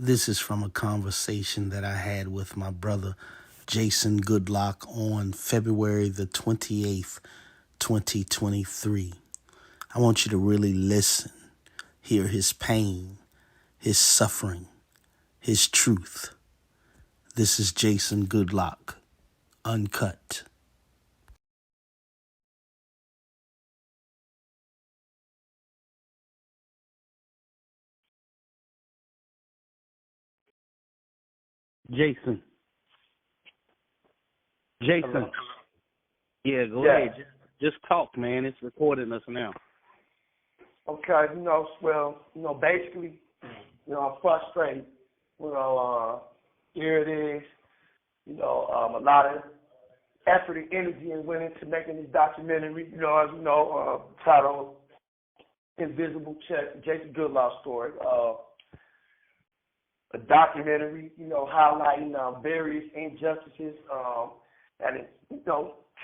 This is from a conversation that I had with my brother Jason Goudlock on February the 28th, 2023. I want you to really listen, hear his pain, his suffering, his truth. This is Jason Goudlock, Uncut. Jason. Hello. Jason. Yeah, go Yeah. ahead. Just talk, man. It's recording us now. Okay. Basically, I'm frustrated. Here it is. A lot of effort and energy and went into making this documentary. Titled "Invisible Check," Jason Goodlock story. A documentary, highlighting various injustices that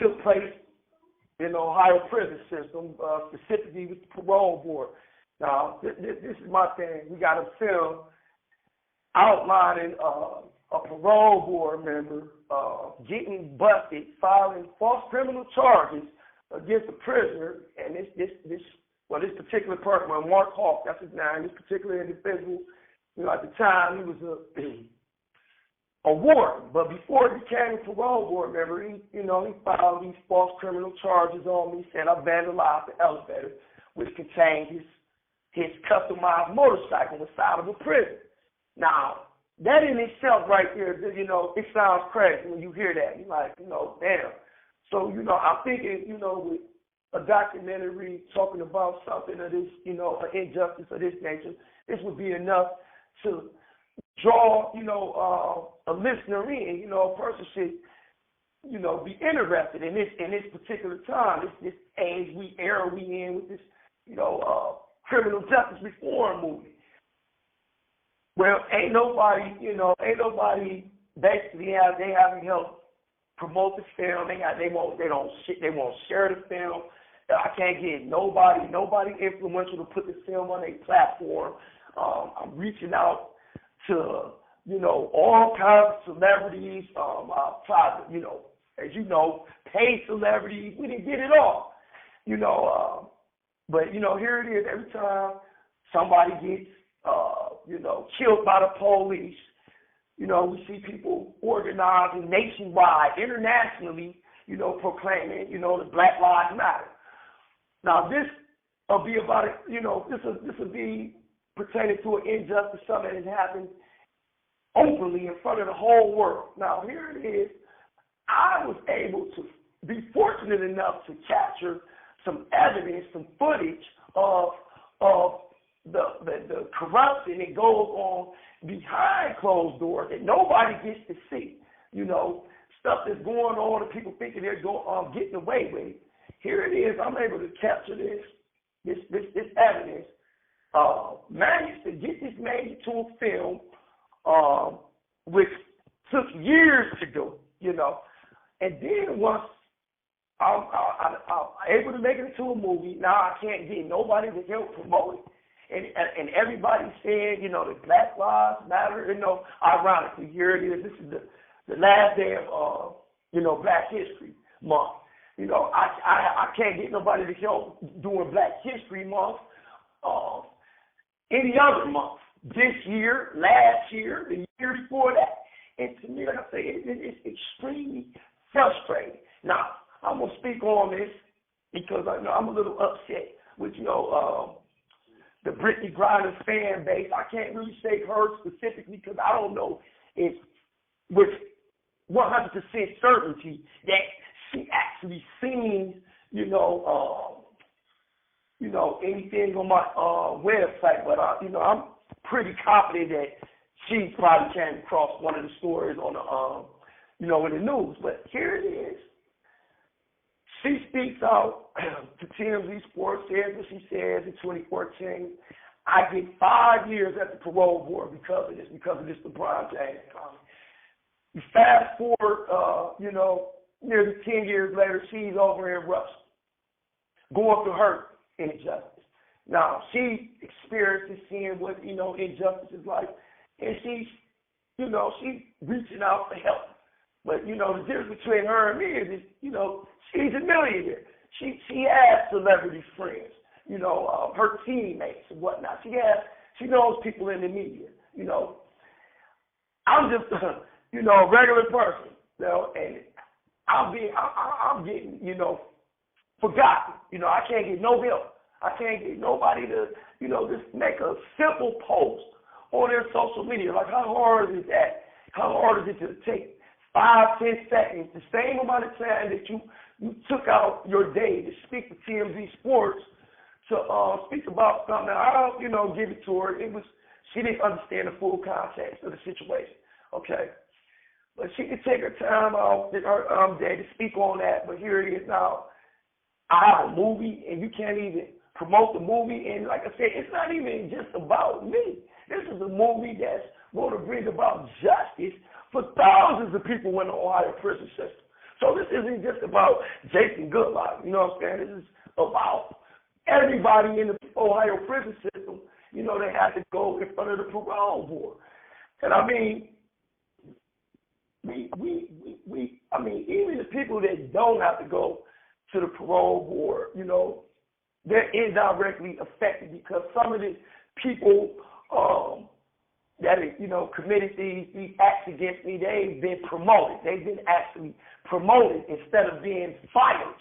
took place in the Ohio prison system, specifically with the parole board. Now, this is my thing. We got a film outlining a parole board member getting busted, filing false criminal charges against a prisoner, and this particular person, Mark Hawk, that's his name, this particular individual, at the time he was a warden, but before he became a parole board member, he filed these false criminal charges on me, said I vandalized the elevator, which contained his customized motorcycle inside of a prison. Now, that in itself right there, it sounds crazy when you hear that. You're like, damn. So, I'm thinking, with a documentary talking about something of this, an injustice of this nature, this would be enough to draw, a listener in. A person should, be interested in this particular time, this age era we in with this, criminal justice reform movement. Well, ain't nobody basically they haven't helped promote the film. They won't share the film. I can't get nobody influential to put the film on a platform. I'm reaching out to, all kinds of celebrities. I tried to, as you know, paid celebrities. We didn't get it all, but here it is. Every time somebody gets, killed by the police, we see people organizing nationwide, internationally, proclaiming, the Black Lives Matter. Now this will be about it. This will be pertaining to an injustice, something that has happened openly in front of the whole world. Now here it is. I was able to be fortunate enough to capture some evidence, some footage of the corruption that goes on behind closed doors that nobody gets to see. Stuff that's going on and people thinking they're getting away with it. Here it is. I'm able to capture this evidence. Managed to get this made into a film, which took years to do, And then once I'm able to make it into a movie, now I can't get nobody to help promote it. And everybody's saying, the Black Lives Matter, ironically, here it is. This is the last day of, Black History Month. I can't get nobody to help doing Black History Month any other month. This year, last year, the year before that. And to me, like I say, it's extremely frustrating. Now, I'm going to speak on this because I'm a little upset with, the Brittany Griner fan base. I can't really say her specifically because I don't know if with 100% certainty that she actually seen, anything on my website. But I'm pretty confident that she probably came across one of the stories on the, in the news. But here it is. She speaks out to TMZ Sports, says what she says in 2014. I get 5 years at the parole board because of this LeBron James comment. You fast forward, nearly 10 years later, she's over in Russia, going through her injustice. Now, she experiences seeing what, injustice is like and she's, she's reaching out for help. But, the difference between her and me is, she's a millionaire. She has celebrity friends, her teammates and whatnot. She knows people in the media, I'm just, a regular person, and I'm getting, forgotten. I can't get no help. I can't get nobody to, just make a simple post on their social media. Like, how hard is that? How hard is it to take 5-10 seconds, the same amount of time that you took out your day to speak to TMZ Sports to speak about something? I'll, give it to her. She didn't understand the full context of the situation, okay? But she could take her time out her day to speak on that. But here it is now. I have a movie, and you can't even promote the movie. And like I said, it's not even just about me. This is a movie that's going to bring about justice for thousands of people in the Ohio prison system. So this isn't just about Jason Goudlock. You know what I'm saying? This is about everybody in the Ohio prison system. They have to go in front of the parole board. And I mean, even the people that don't have to go to the parole board, they're indirectly affected because some of the people that committed these acts against me, they've been promoted. They've been actually promoted instead of being fired.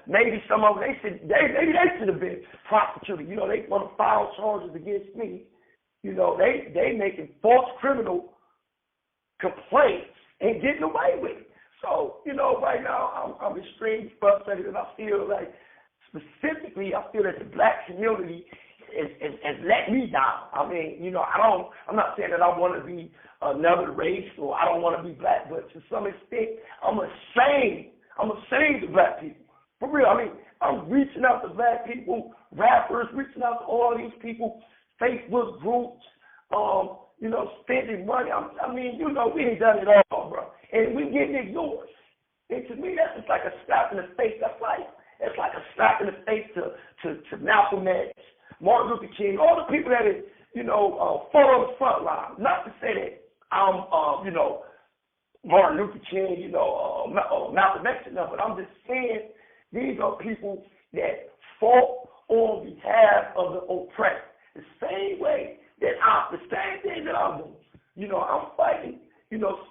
Maybe some of them maybe they should have been prosecuted. They want to file charges against me. They making false criminal complaints and getting away with it. So, right now I'm extremely frustrated, and I feel like specifically I feel that the black community has let me down. I mean, I'm not saying that I want to be another race or I don't want to be black, but to some extent I'm ashamed of black people. For real, I'm reaching out to black people, rappers, reaching out to all these people, Facebook groups, spending money. We ain't done it all, bro. And we getting ignored. And to me, that's just like a slap in the face. It's like a slap in the face to Malcolm X, Martin Luther King, all the people that fought on the front line. Not to say that I'm, Martin Luther King, Malcolm X, but I'm just saying these are people that fought on behalf of the oppressed. The same way that the same thing that I'm doing. I'm fighting,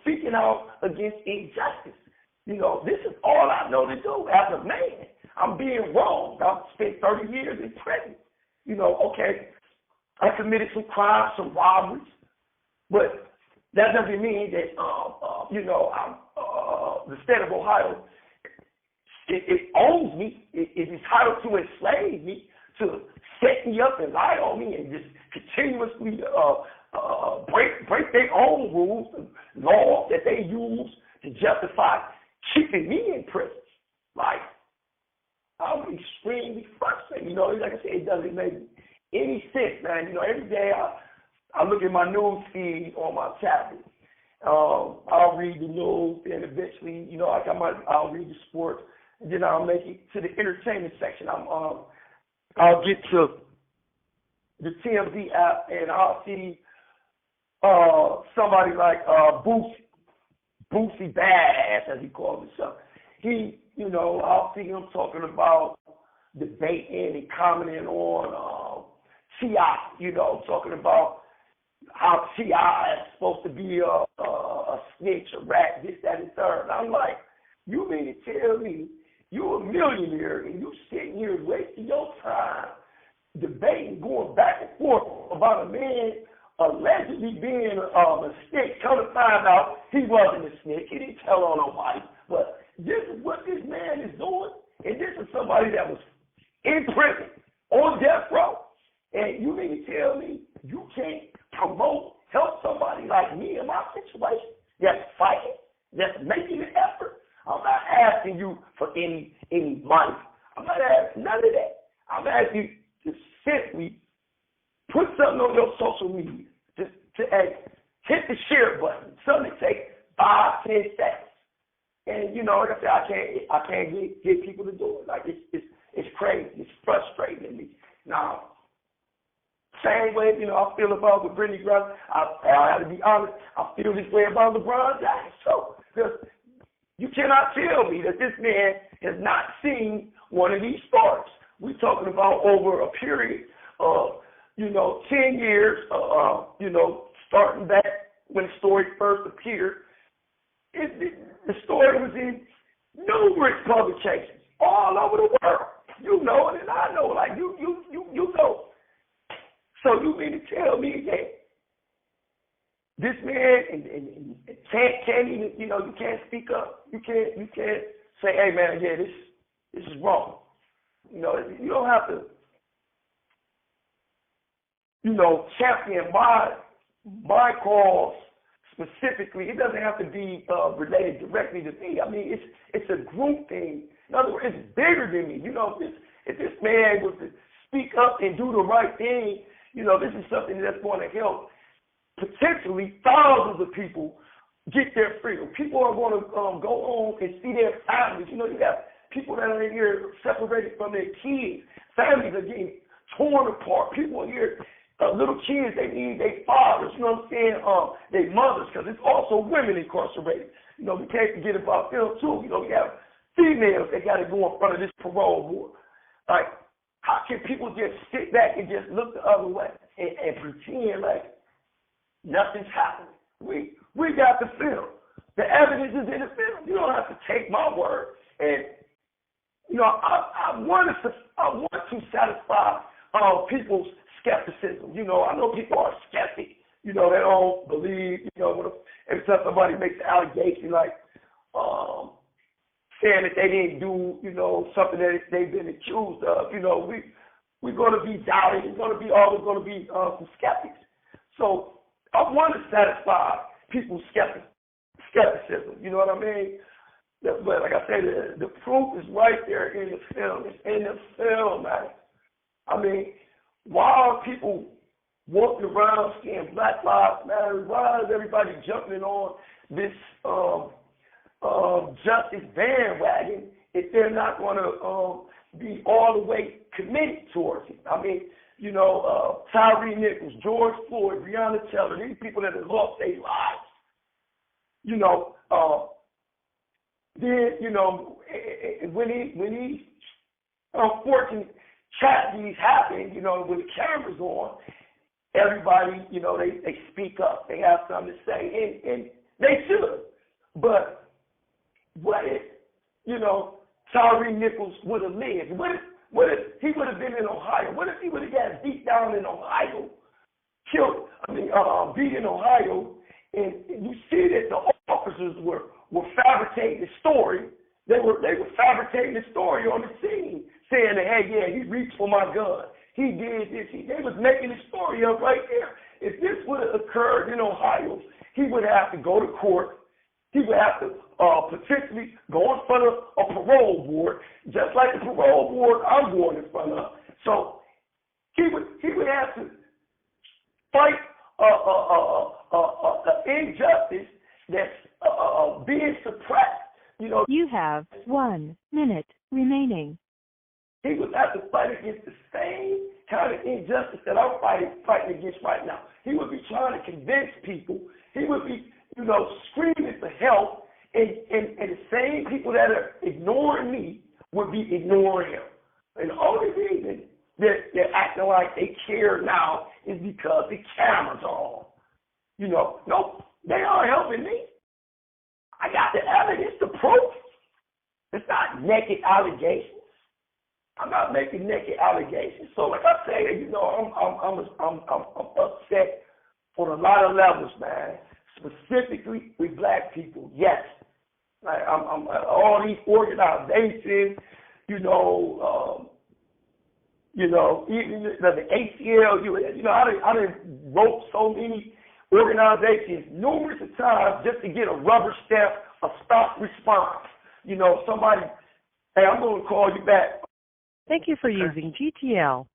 speaking out against injustice. This is all I know to do as a man. I'm being wronged. I've spent 30 years in prison. Okay, I committed some crimes, some robberies, but that doesn't mean that, the state of Ohio, it owns me. It is entitled to enslave me, to set me up and lie on me and just continuously break their own rules and laws that they use to justify keeping me in prison. Like, I'm extremely frustrated. Like I said, it doesn't make any sense, man. Every day I look at my news feed on my tablet. I'll read the news, and eventually, I'll read the sports, and then I'll make it to the entertainment section. I'll get to the TMZ app, and I'll see somebody like Boosie Badass, as he calls himself. I'll see him talking about debating and commenting on T.I., talking about how T.I. is supposed to be a snitch, a rat, this, that, and third. And I'm like, you mean to tell me you're a millionaire and you sitting here wasting your time debating, going back and forth about a man allegedly being a snitch? Come to find out he wasn't a snitch. He didn't tell on nobody. But this is what this man is doing, and this is somebody that was in prison, on death row. And you mean to tell me you can't help somebody like me in my situation that's fighting, that's making an effort? I'm not asking you for any money. I'm not asking none of that. I'm asking you to simply put something on your social media, to hit the share button, something to take 5-10 seconds. And like I said, I can't get people to do it. Like it's crazy. It's frustrating to me. Now, same same way, I feel about with Brittany Griner. I have to be honest, I feel this way about LeBron James. So, because you cannot tell me that this man has not seen one of these stars. We're talking about over a period of, 10 years, starting back when the story first appeared. The story was in numerous publications all over the world. You know it, and I know, like you know. So you mean to tell me that this man and can't even, you can't speak up. You can't say, hey man, yeah, this is wrong. You don't have to, champion my cause specifically. It doesn't have to be related directly to me. I mean, it's a group thing. In other words, it's bigger than me. If this man was to speak up and do the right thing, this is something that's going to help potentially thousands of people get their freedom. People are going to go home and see their families. You got people that are in here separated from their kids. Families are getting torn apart. People are here, little kids, they need their fathers, you know what I'm saying, their mothers, because it's also women incarcerated. We can't forget about them too. We have females that got to go in front of this parole board. Like, how can people just sit back and just look the other way and pretend like nothing's happening? We got the film. The evidence is in the film. You don't have to take my word. And I want to satisfy people's skepticism. I know people are skeptic. They don't believe. Every time somebody makes an allegation like saying that they didn't do, something that they've been accused of, we're going to be doubted. It's going to be always going to be some skeptics. So I want to satisfy people's skepticism. You know what I mean? But like I said, the proof is right there in the film. It's in the film, man. I mean, why are people walking around saying Black Lives Matter? Why is everybody jumping on this justice bandwagon if they're not going to be all the way committed towards it? I mean, Tyree Nichols, George Floyd, Breonna Taylor, these people that have lost their lives. Then, when these unfortunate tragedies happen, when the camera's on, everybody, they speak up. They have something to say, and they should. But what if, Tyree Nichols would have lived? What if he would have been in Ohio? What if he would have got beat down in Ohio, beat in Ohio, and you see that the officers were fabricating the story. They were fabricating the story on the scene, saying that, hey, yeah, he reached for my gun. He did this. They was making the story up right there. If this would have occurred in Ohio, he would have to go to court. He would have to potentially go in front of a parole board, just like the parole board I'm going in front of. So he would have to fight injustice that's being suppressed. You have 1 minute remaining. He would have to fight against the same kind of injustice that I'm fighting against right now. He would be trying to convince people. He would be, screaming for help, and the same people that are ignoring me would be ignoring him. And the only reason they're acting like they care now is because the cameras are on. No, they aren't helping me. I got the evidence, the proof. It's not naked allegations. I'm not making naked allegations. So, like I say, I'm upset on a lot of levels, man. Specifically with black people, yes. Like I'm all these organizations, even the ACLU. I done wrote so many organizations numerous of times just to get a rubber stamp, a stop response. Somebody, hey, I'm going to call you back. Thank you for using GTL.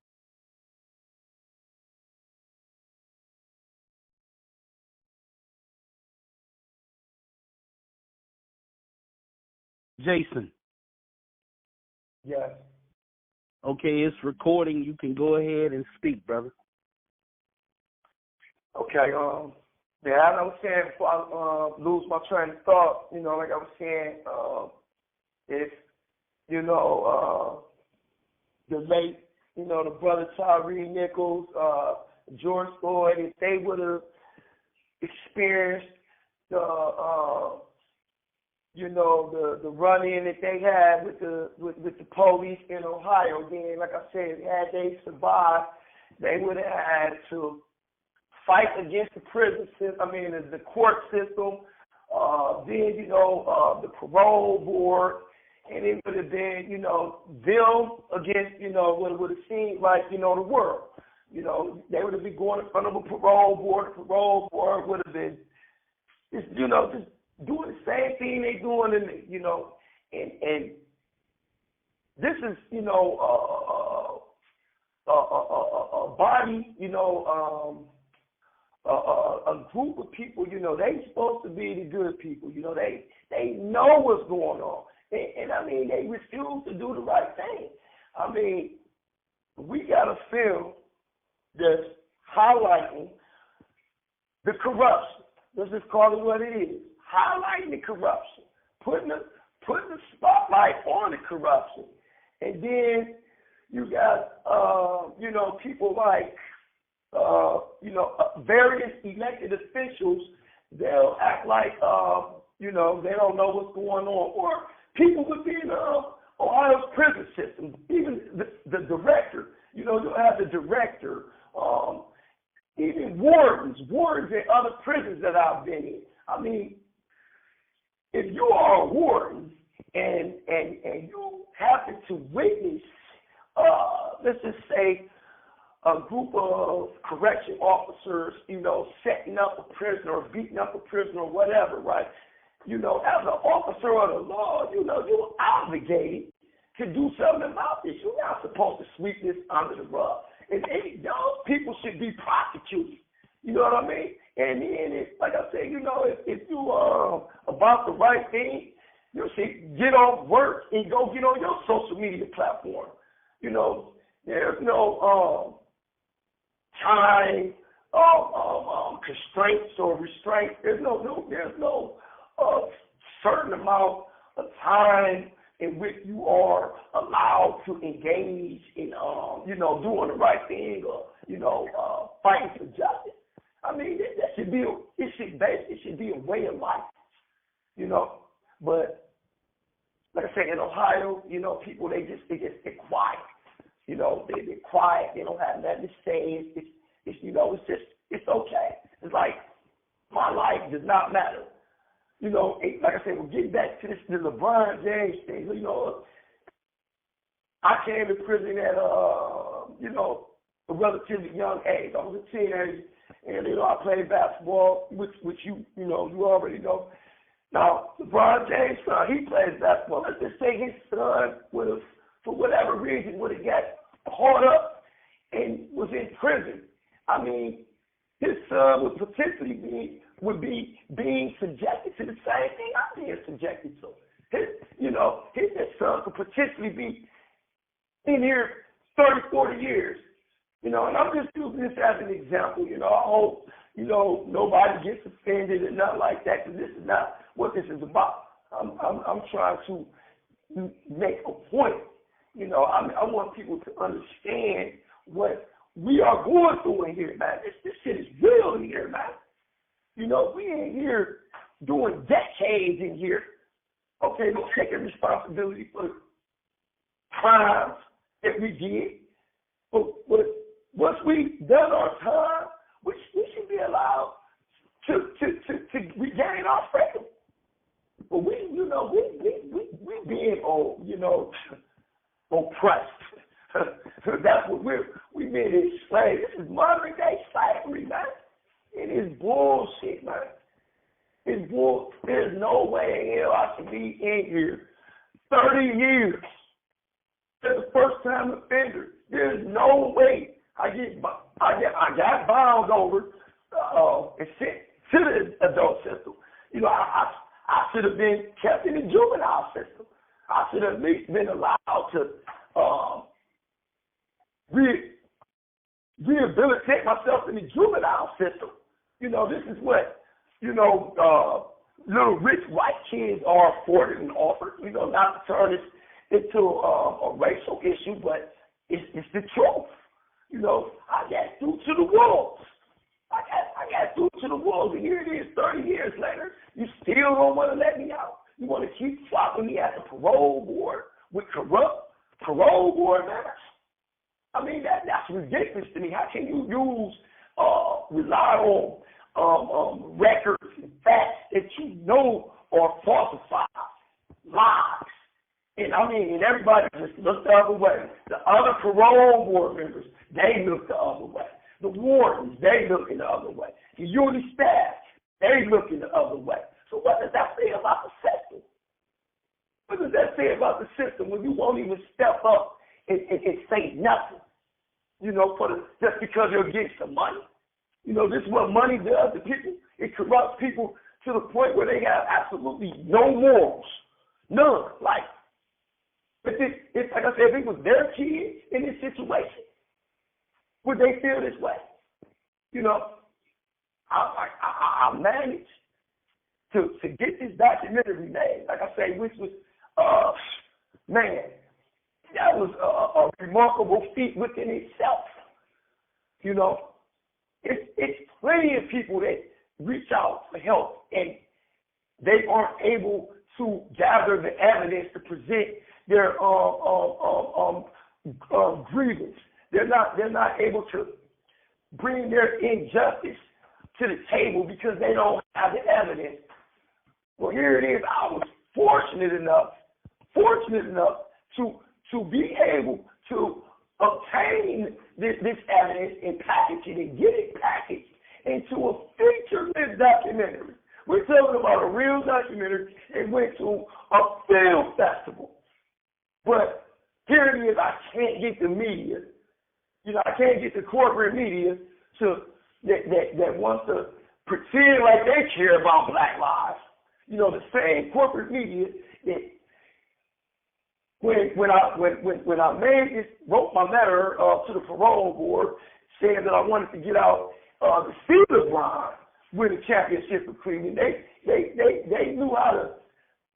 Jason. Yes. Okay, it's recording. You can go ahead and speak, brother. Okay, yeah, as I was saying before I lose my train of thought, like I was saying, if, the late, the brother Tyree Nichols, George Floyd, if they would have experienced the, the run-in that they had with the police in Ohio, then, like I said, had they survived, they would have had to fight against the prison system, the court system, then, the parole board, and it would have been, them against, what it would have seemed like, the world. They would have been going in front of a parole board. The parole board would have been, just doing the same thing they doing, and this is, a body, a group of people, they supposed to be the good people. They know what's going on. And they refuse to do the right thing. We got a film that's highlighting the corruption. Let's just call it what it is. Highlighting the corruption. Putting the spotlight on the corruption. And then you got, people like, various elected officials, they'll act like, they don't know what's going on. Or people within Ohio's prison system, even the director, you'll have the director, even wardens in other prisons that I've been in. If you are a warden and you happen to witness, let's just say, a group of correction officers, setting up a prisoner or beating up a prisoner or whatever, right? As an officer of the law, you're obligated to do something about this. You're not supposed to sweep this under the rug. And those people should be prosecuted. You know what I mean? And then, like I said, if you about the right thing, you should get off work and go get on your social media platform. There's no time constraints or restraints. There's no certain amount of time in which you are allowed to engage in doing the right thing or fighting for justice. That should be it should be a way of life, But like I said, in Ohio, people they're quiet. They're quiet. They don't have nothing to say. It's okay. It's like my life does not matter. Like I said, we're getting back to the LeBron James thing. I came to prison at a relatively young age. I was a teenager, and I played basketball, which you already know. Now LeBron James' son, he plays basketball. Let's just say his son would have, for whatever reason, would have got caught up and was in prison. His son would potentially be being subjected to the same thing I'm being subjected to. His son could potentially be in here 30, 40 years. And I'm just using this as an example. I hope, nobody gets offended and nothing like that, because this is not what this is about. I'm trying to make a point. I want people to understand what we are going through in here, man. This shit is real in here, man. We ain't here doing decades in here. Okay, we're taking responsibility for the crimes that we did. But once we've done our time, we should be allowed to regain our freedom. But we being oppressed. That's what we've been enslaved. This is modern day slavery, man. It is bullshit, man. It's bull. There's no way in hell I should be in here 30 years as a first time offender. There's no way I got bound over and sent to the adult system. I should have been kept in the juvenile system. I should have at least been allowed to rehabilitate myself in the juvenile system. This is what, little rich white kids are afforded and offered, not to turn this into a racial issue, but it's the truth. I got through to the wolves. I got through to the wolves, and here it is 30 years later. You still don't want to let me out. You want to keep flopping me at the parole board with corrupt parole board members? I mean, that's ridiculous to me. How can you rely on records and facts that you know are falsified, lies? And everybody just looked the other way. The other parole board members, they looked the other way. The wardens, they looking the other way. The unit staff, they looking the other way. So what does that say about the system? What does that say about the system when you won't even step up and say nothing? Just because you're getting some money. This is what money does to people. It corrupts people to the point where they have absolutely no morals. None. Like I said, if it was their kid in this situation, would they feel this way? I managed to get this documentary made. Like I say, which was, that was a remarkable feat within itself. It's plenty of people that reach out for help and they aren't able to gather the evidence to present their grievance. They're not able to bring their injustice to the table because they don't have the evidence. Well, here it is. I was fortunate enough to be able to obtain this evidence and package it and get it packaged into a feature-length documentary. We're talking about a real documentary. It went to a film festival. But here it is. I can't get the media. I can't get the corporate media that wants to pretend like they care about Black lives. The same corporate media that when I wrote my letter to the parole board saying that I wanted to get out the see LeBron win a championship with Cleveland, they knew how to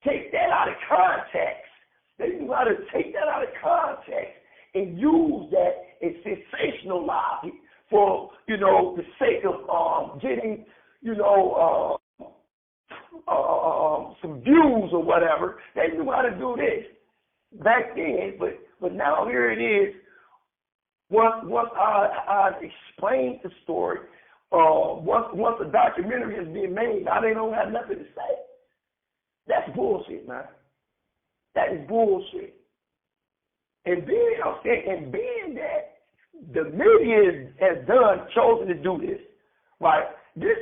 take that out of context. They knew how to take that out of context and use that and sensationalize it for the sake of getting some views or whatever. They knew how to do this back then, but now here it is. Once I explained the story, once a documentary has been made, now they don't have nothing to say. That's bullshit, man. That is bullshit. And being that the media has chosen to do this, right? This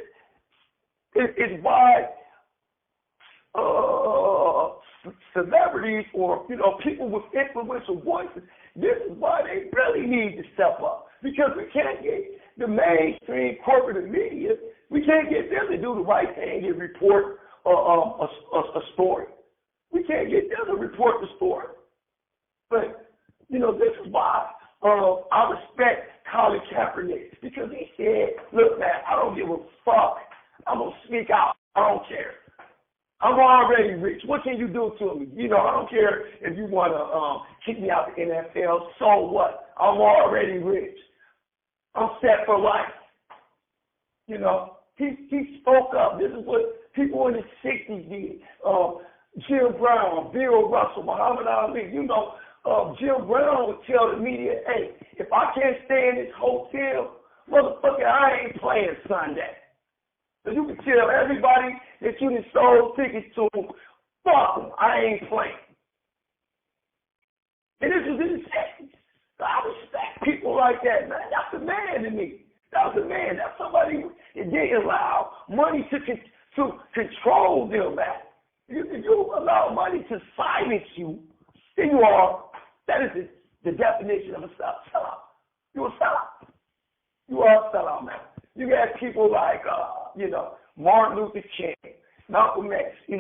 is why celebrities or people with influential voices, this is why they really need to step up, because we can't get the mainstream corporate media, we can't get them to do the right thing and report a story. We can't get them to report the story. But this is why I respect Colin Kaepernick, because he said, look, man, I don't give a fuck. I'm going to speak out. I don't care. I'm already rich. What can you do to me? I don't care if you want to kick me out the NFL. So what? I'm already rich. I'm set for life. He spoke up. This is what people in the 60s did. Jim Brown, Bill Russell, Muhammad Ali. Jim Brown would tell the media, hey, if I can't stay in this hotel, motherfucker, I ain't playing Sunday. So you can tell everybody that you done sold tickets to, fuck them, I ain't playing. And this is in the 60s. So I respect people like that, man. That's a man to me. That's a man. That's somebody that didn't allow money to control them, man. If you allow money to silence you, then that is the definition of a sellout. You're a sellout. You are a sellout, man. You got people like, Martin Luther King, Malcolm X, you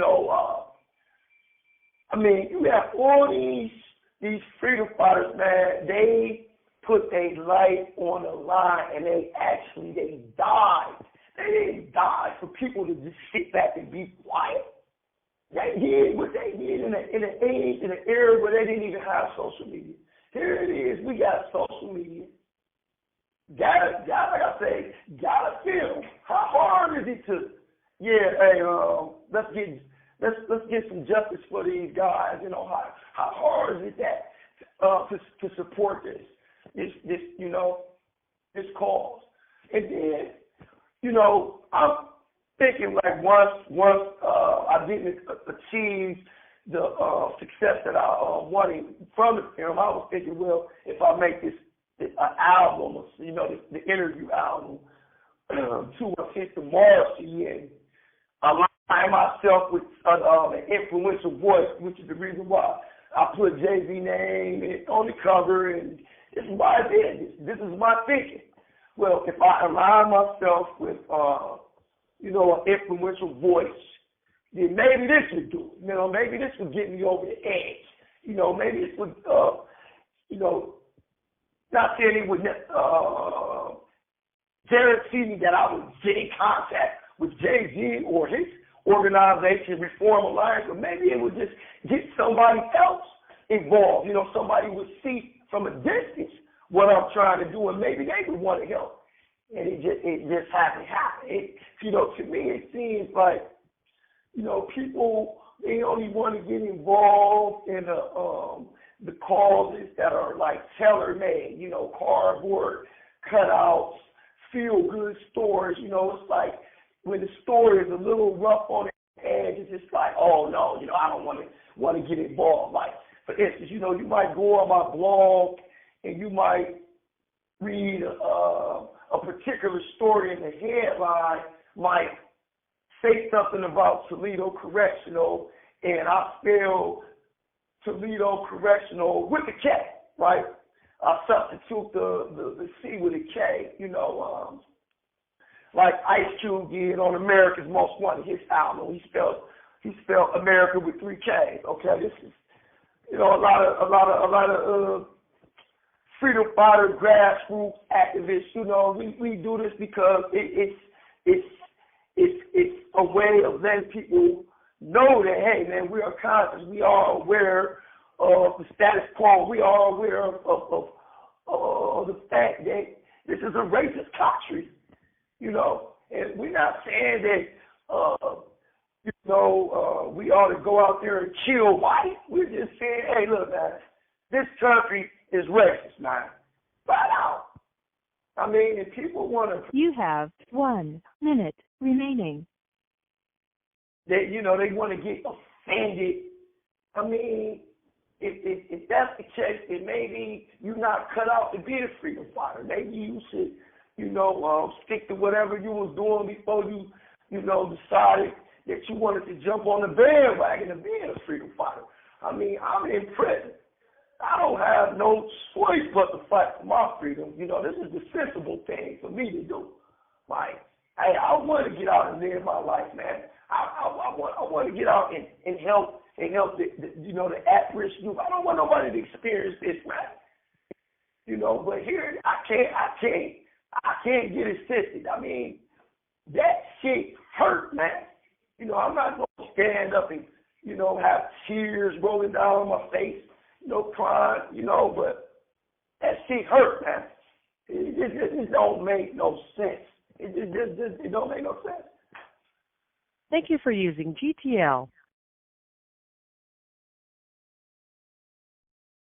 have all these freedom fighters, man. They put their life on the line and they died. They didn't die for people to just sit back and be quiet. They did what they did in an age, in an era where they didn't even have social media. Here it is. We got social media. Gotta, like I say, gotta film. How hard is it to? Yeah, hey, let's get some justice for these guys. You know, how hard is it that to support this this cause? And then, you know, I'm thinking like once I didn't achieve the success that I wanted from the film, I was thinking, well, if I make this an album, you know, the interview album, to assist the Marcy and align myself with an influential voice, which is the reason why I put Jay-Z name on the cover, and this is why I did this. This is my thinking. Well, if I align myself with, you know, an influential voice, then maybe this would do it. You know, maybe this would get me over the edge. You know, maybe this would, you know, not saying it would guarantee me that I would get in contact with Jay-Z or his organization, Reform Alliance, but maybe it would just get somebody else involved. You know, somebody would see from a distance what I'm trying to do, and maybe they would want to help. And it just hasn't happened. You know, to me, it seems like, you know, people, they only want to get involved in the causes that are like tailor-made, you know, cardboard cutouts, feel-good stories. You know, it's like when the story is a little rough on the edge, it's just like, oh no, you know, I don't want to get involved. Like, for instance, you know, you might go on my blog and you might read a particular story, and the headline might say something about Toledo Correctional, and I spell Toledo Correctional with a K, right? I substitute the C with a K, you know, like Ice Cube did on America's Most Wanted, his album. He spelled America with 3 Ks. Okay, this is, you know, a lot of freedom fighter, grassroots activists. You know, we do this because it's a way of letting people know that, hey man, we are conscious, we are aware of the status quo, we are aware of the fact that this is a racist country, you know, and we're not saying that we ought to go out there and kill white. We're just saying, hey, look, man, this country is racist, man. Flat out. I mean, if people want to... You have 1 minute remaining. They want to get offended. I mean, if that's the case, then maybe you're not cut out to be a freedom fighter. Maybe you should, stick to whatever you was doing before you decided that you wanted to jump on the bandwagon of being a freedom fighter. I mean, I'm in prison. I don't have no choice but to fight for my freedom. This is the sensible thing for me to do. Like, hey, I want to get out and live my life, man. I want to get out and help the at-risk youth. I don't want nobody to experience this, man. But here I can't get assisted. I mean, that shit hurt, man. I'm not gonna stand up and have tears rolling down my face, crying, but that shit hurt, man. It just don't make no sense. It don't make no sense. Thank you for using GTL.